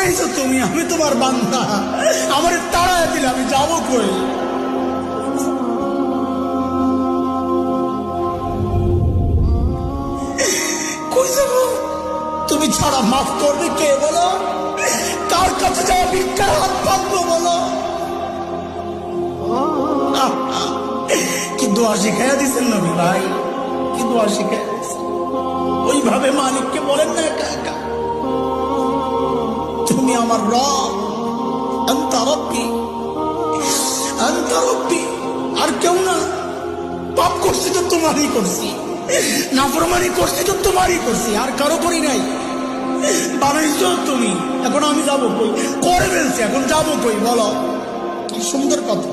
বানাইছো তুমি, আমি তোমার বান্দা। আমার তাড়া দিলে আমি যাবো কই? কই যাব? তুমি ছাড়া মাফ করবে কে বলো? কার কাছে যাওয়া ভিক্ষার হাত পাতবো বলো? কি দোয়া শিখাইয়া দিচ্ছেন নবী ভাই, কি দোয়া শিখাইয়া দিচ্ছেন। ওইভাবে মালিককে বলেন না একা একা, তুমি আমার রব, আনতা রব্বি, আনতা রব্বি, আর কেউ না। পাপ করছি তো তোমারই করছি, নাফরমানি করছি তো তোমারই করছি, আর কারো করি নাই। বানাইছো তুমি, এখন আমি যাবো কই? করে ফেলছি, এখন যাবো কই বলো? কি সুন্দর কথা।